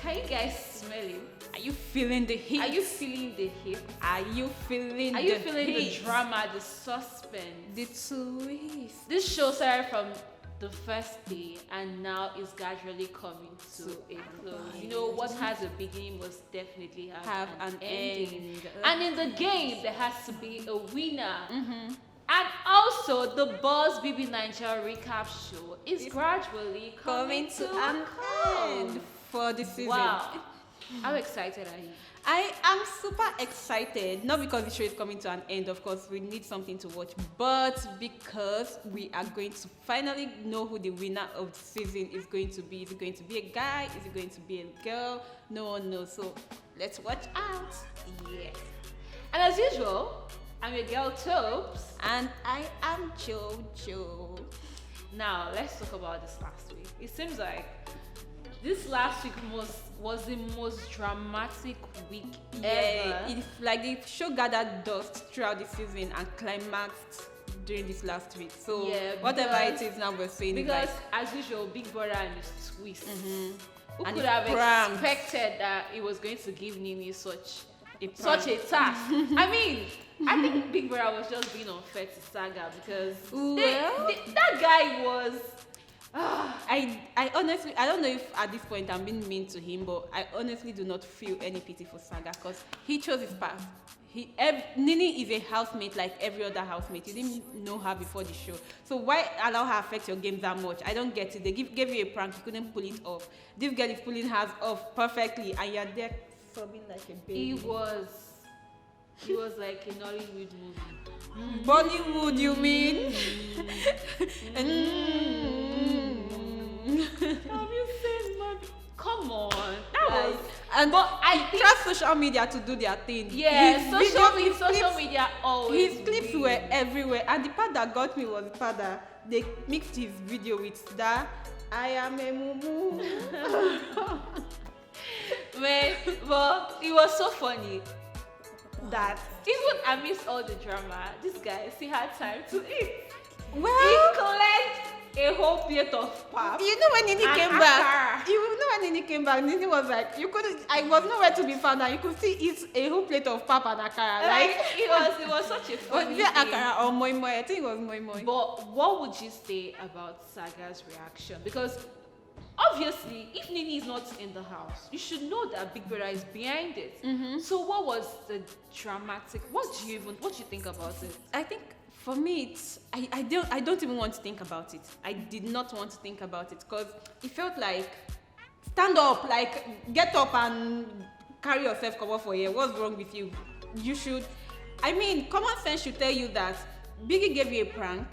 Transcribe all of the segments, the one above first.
Can you guys smell it? Are you feeling the heat? Are you feeling the heat? Are you feeling Are you the feeling heat? the drama, the suspense? The twist. This show started from the first day and now is gradually coming to a close. You know, what has a beginning must definitely have an ending. And in the game, there has to be a winner. And also, the Boss BBNaija recap show is gradually coming to an end for the season. Wow. How excited are you? I am super excited, not because the show is coming to an end, of course, we need something to watch, but because we are going to finally know who the winner of the season is going to be. Is it going to be a guy? Is it going to be a girl? No one knows, so let's watch out. Yes. And as usual, I'm your girl Topes. And I am Jojo. Now, let's talk about this last week. It seems like this last week was the most dramatic week ever. It's like the show gathered dust throughout the season and climaxed during this last week. So whatever it is now we're saying. Because as usual, Big Brother and his twist. Who And could have expected that it was going to give Nini such a task? I mean, I think Big Brother was just being unfair to Saga because that guy was. I honestly, I don't know if at this point I'm being mean to him, but I honestly do not feel any pity for Saga because he chose his path. Nini is a housemate like every other housemate. You didn't know her before the show, so why allow her affect your game that much? I don't get it. They gave you a prank, you couldn't pull it off. This girl is pulling hers off perfectly, and you're there sobbing like a baby. He was like a Nollywood movie. Bollywood, you mean? Have you seen my? Come on, but I trust social media to do their thing. Yeah, social media always. His clips were everywhere, and the part that got me was the part that they mixed his video with that I am a mumu. But it was so funny that even amidst all the drama, this guy still had time to eat. Well, he collected a whole plate of pap. You know when Nini came back? Nini was like, I was nowhere to be found, and you could see eat a whole plate of pap and akara. Like it was such a funny Was it akara or moi moi? I think it was moi moi. But what would you say about Saga's reaction? Because obviously, if Nini is not in the house, you should know that Big Brother is behind it. So what was the dramatic? What do you think about it? I think for me, I don't even want to think about it. I did not want to think about it because it felt like stand up, like get up and carry yourself cover for a year. What's wrong with you? You should. I mean, common sense should tell you that Biggie gave you a prank.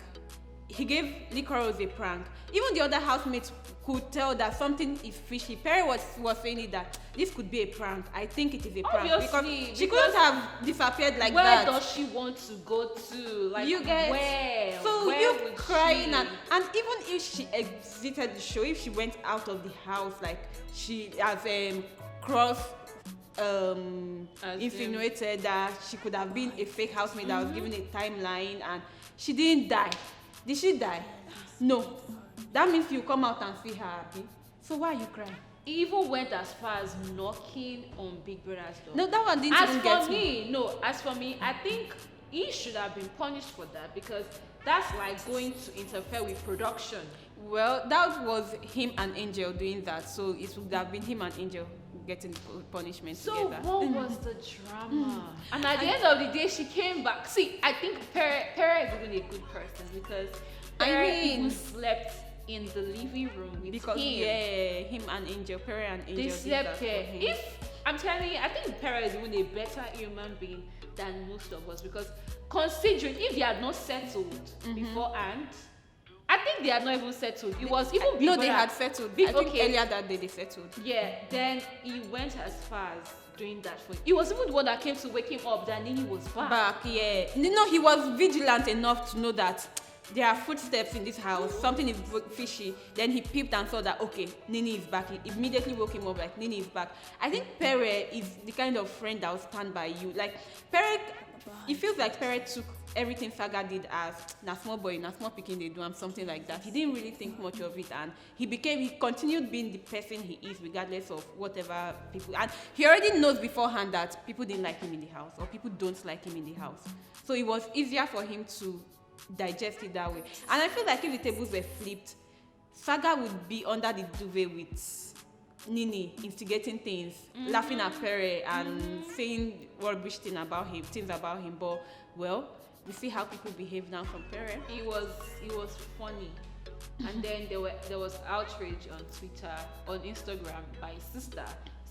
He gave Licorice a prank. Even the other housemates could tell that something is fishy. Pere was saying it that this could be a prank. I think it is a prank. Obviously, because she couldn't have disappeared like where that. Where does she want to go to? Like, you get where? So where you would crying she? And even if she exited the show, if she went out of the house, like she has cross insinuated that she could have been a fake housemate that was given a timeline and she didn't die. Did she die? No. That means you come out and see her happy. So why are you crying? He even went as far as knocking on Big Brother's door. No, that one didn't even get me. As for me, I think he should have been punished for that because that's like going to interfere with production. Well, that was him and Angel doing that, so it would have been him and Angel getting punishment together. So what was the drama? And at the end of the day, she came back. See, I think Pere is even a good person because Pere even slept in the living room with him. Yeah, him and Angel, Pere and Angel. They slept there. If I'm telling you, I think Pere is even a better human being than most of us because considering if they had not settled beforehand, I think they had not even settled. It was even before. No, they had settled. I think earlier that day they settled. Yeah, then he went as far as doing that for him. He was even the one that came to wake him up that Nini was back. Yeah. No, he was vigilant enough to know that there are footsteps in this house, something is fishy. Then he peeped and saw that, okay, Nini is back. He immediately woke him up like, Nini is back. I think Pere is the kind of friend that will stand by you. Like, Pere it feels like Pere took everything Saga did as na small boy, na small pikin they do, and something like that. He didn't really think much of it, and he continued being the person he is, regardless of whatever people. And he already knows beforehand that people didn't like him in the house, or people don't like him in the house. So it was easier for him to digest it that way. And I feel like if the tables were flipped, Saga would be under the duvet with Nini, instigating things, laughing at Pere and saying rubbish things about him. But well, we see how people behave now from Pere. It was funny. And then there was outrage on Twitter, on Instagram by his sister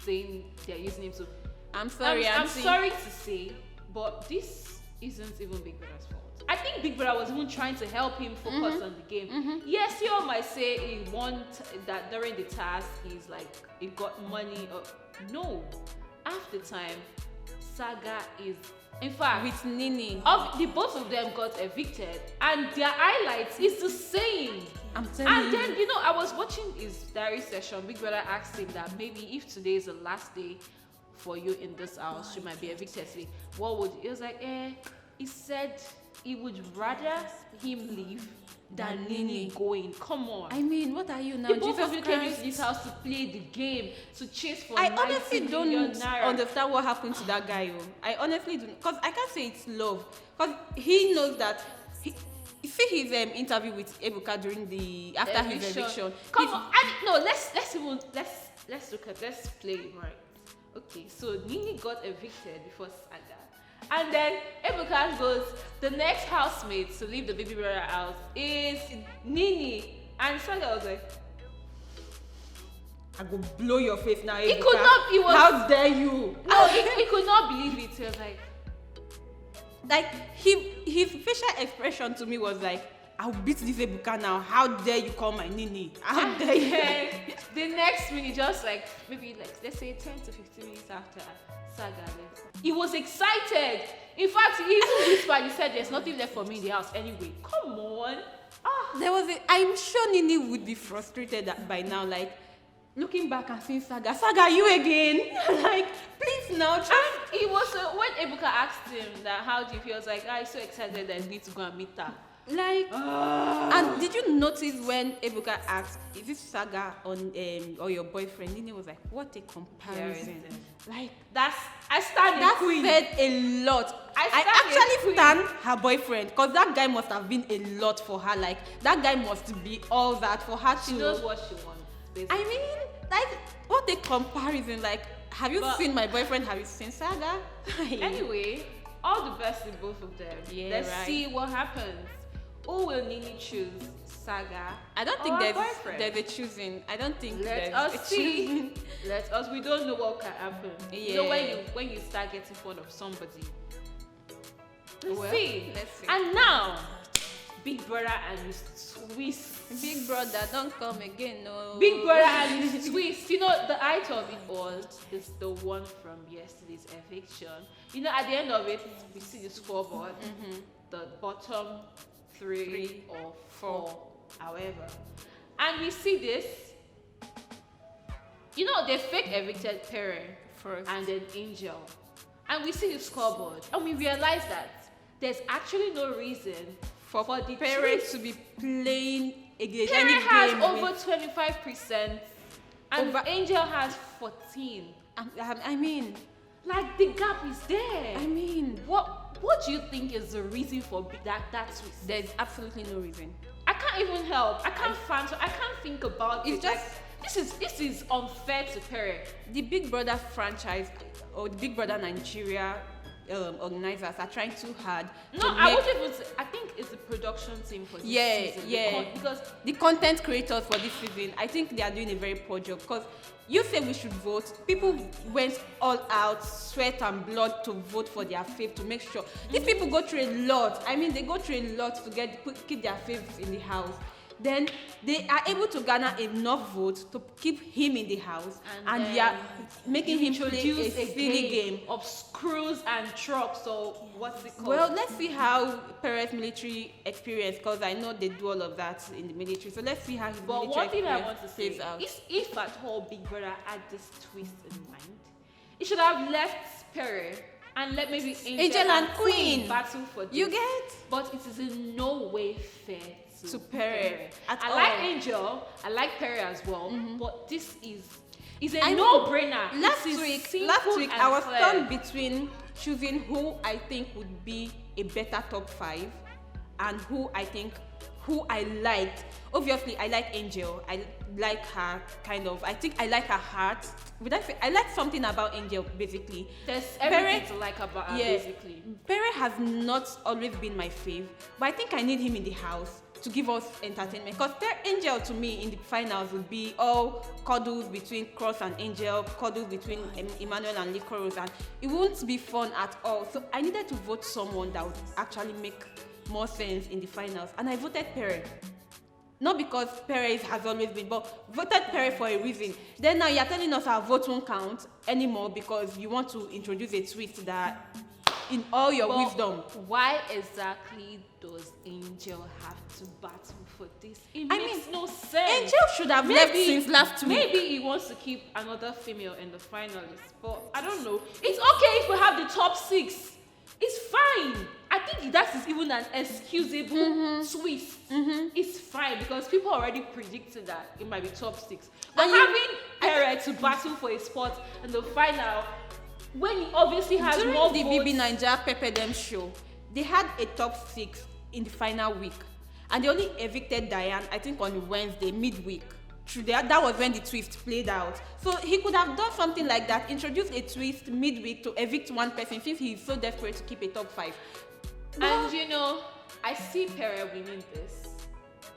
saying they're using him to. I'm sorry to say, but this isn't even Big Brother's fault. I think Big Brother was even trying to help him focus on the game. Yes, you all might say he won that during the task he's like he got money. No, half the time Saga is, in fact, with Nini, the both of them got evicted, and their highlights is the same. I'm telling you. And then I was watching his diary session. Big Brother asked him that maybe if today is the last day for you in this house, you might be evicted today. What would he was like? He said he would rather him leave than Nini going. Come on. I mean, what are you now? The both of you came into this house to play the game, to chase for I honestly don't naira. understand what happened to that guy. I honestly don't, because I can't say it's love, because he knows that. You see his interview with Ebuka during after his eviction. Come on, let's play it right. Okay, so Nini got evicted before Saga. And then Ebuka goes, the next housemate to leave the baby brother house is Nini. And Saga was like, I go blow your face now, Ebuka. He could not, he was, how dare you? No, he could not believe it. He was like his facial expression to me was like, I'll beat this Ebuka now. How dare you call my Nini? How dare you? The next minute, just like, maybe like, let's say 10 to 15 minutes after Saga left, he was excited. In fact, he even whispered, he said, there's nothing left for me in the house anyway. Come on. I'm sure Nini would be frustrated by now, like, looking back and seeing Saga, you again? Like, please now. And he was, when Ebuka asked him that, how do you feel? He was like, I'm so excited that I need to go and meet her. Like, and did you notice when Ebuka asked, is this Saga or your boyfriend? Nini was like, what a comparison. Like, I stand the queen. That said a lot. I actually stand her boyfriend, because that guy must have been a lot for her. Like, that guy must be all that for her. She knows what she wants, basically. I mean, like, what a comparison. Like, have you seen my boyfriend? Have you seen Saga? Anyway, all the best to both of them. Yeah, let's see what happens. Who will Nini choose? Saga? I don't think there's a choosing. I don't think Let us see. Let us. We don't know what can happen. Yeah. You know, when you start getting fond of somebody. Let's see. And now, Big Brother and his twist. Big Brother, don't come again, no. Big Brother and his twist. You know, the height of it all is the one from yesterday's eviction. You know, at the end of it, we see the scoreboard. The bottom 3 or 4, however. And we see this. You know, they fake evicted Pere first and then Angel. And we see the scoreboard. And we realize that there's actually no reason for the Pere to be playing against Pere any game. has over 25% and Angel has 14. I mean, like, the gap is there. I mean, what do you think is the reason for that twist? There's absolutely no reason. I can't even help. I can't think about it. It's just this is unfair to Pere. The Big Brother franchise or the Big Brother Nigeria organizers are trying too hard. I wouldn't even say. I think it's the production team for this season. Because the content creators for this season, I think they are doing a very poor job. Because you say we should vote. People went all out, sweat and blood to vote for their fave, to make sure. These people go through a lot. I mean, they go through a lot to keep their faves in the house. Then they are able to garner enough votes to keep him in the house, and they are making him play a silly game of screws and trucks. So what's it called? Well, let's see how Pere's military experience, because I know they do all of that in the military. So let's see how his military one thing I want to say plays out. is, if at all Big Brother had this twist in mind, he should have left Pere and let maybe Angel and Queen battle for this. You get? But it is in no way fair to Pere. I like Angel, I like Pere as well, but this is a no-brainer. Last week I was torn between choosing who I think would be a better top 5 and who I liked. Obviously, I like Angel. I like her kind of. I think I like her heart. I like something about Angel, basically. There's everything to like about her, basically. Pere has not always been my fave, but I think I need him in the house to give us entertainment. Because Angel, to me, in the finals would be all cuddles between Cross and Angel, cuddles between Emmanuel and Licorice, and it won't be fun at all. So I needed to vote someone that would actually make more sense in the finals, and I voted Pere. Not because Pere has always been, but voted Pere for a reason. Then now you're telling us our vote won't count anymore because you want to introduce a twist that, in all your wisdom. Why exactly does Angel have to battle for this? It makes no sense. Angel should have left since last week. Maybe he wants to keep another female in the finalists, but I don't know. It's okay if we have the top 6. It's fine. I think that is even an excusable twist. It's fine because people already predicted that it might be top 6. But having Pere to battle for a spot in the final, when he obviously has more votes. During the BBNaija Pepper Them show, they had a top 6 in the final week, and they only evicted Diane, I think, on Wednesday midweek. That was when the twist played out. So he could have done something like that, introduced a twist midweek to evict one person since he's so desperate to keep a top 5. And I see Pere winning this.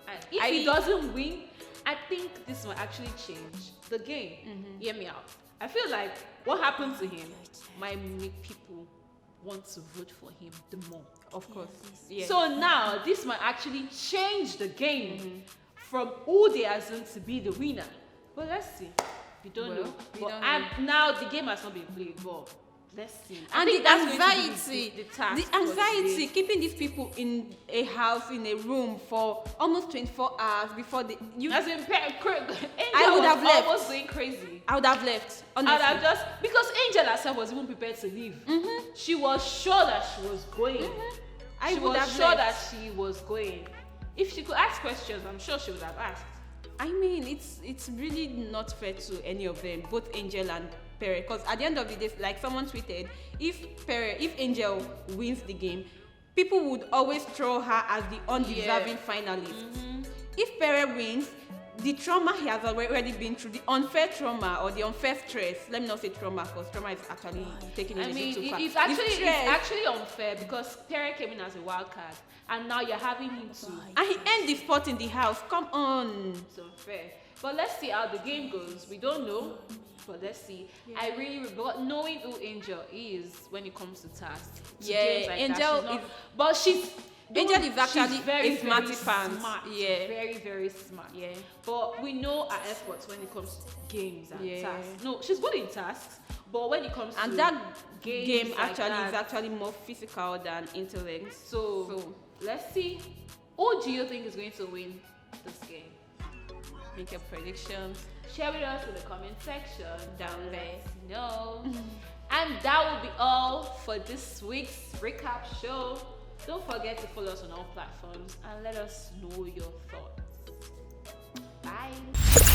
And if he doesn't win, I think this might actually change the game. Hear me out. I feel like what happened to him might make people want to vote for him the more. Of course. Yeah. So now this might actually change the game from who they assume to be the winner. But let's see. We don't know. Now the game has not been played, but let's see. And the anxiety, keeping these people in a house, in a room for almost 24 hours before I would have left. Almost going crazy. I would have left. Honestly. I would have because Angel herself was even prepared to leave. She was sure that she was going. She was sure that she was going. If she could ask questions, I'm sure she would have asked. I mean, it's really not fair to any of them, both Angel and Pere, because at the end of the day, like someone tweeted, if Angel wins the game, people would always throw her as the undeserving finalist. If Pere wins, the trauma he has already been through, the unfair trauma or the unfair stress, let me not say trauma because trauma is actually taking it a bit too far. It's actually unfair because Pere came in as a wild card and now you're having him to. And he earned the spot in the house. Come on. It's unfair. But let's see how the game goes. We don't know, but let's see. I really, but knowing who Angel is when it comes to tasks. Angel Angel is actually a smarty pants. Yeah. Very, very smart. Yeah. But we know her efforts when it comes to games and tasks. No, she's good in tasks, but when it comes to that game is actually more physical than intellect. So let's see. Who do you think is going to win this game? Make your predictions. Share with us in the comment section down there. No. And that will be all for this week's recap show. Don't forget to follow us on all platforms and let us know your thoughts. Bye.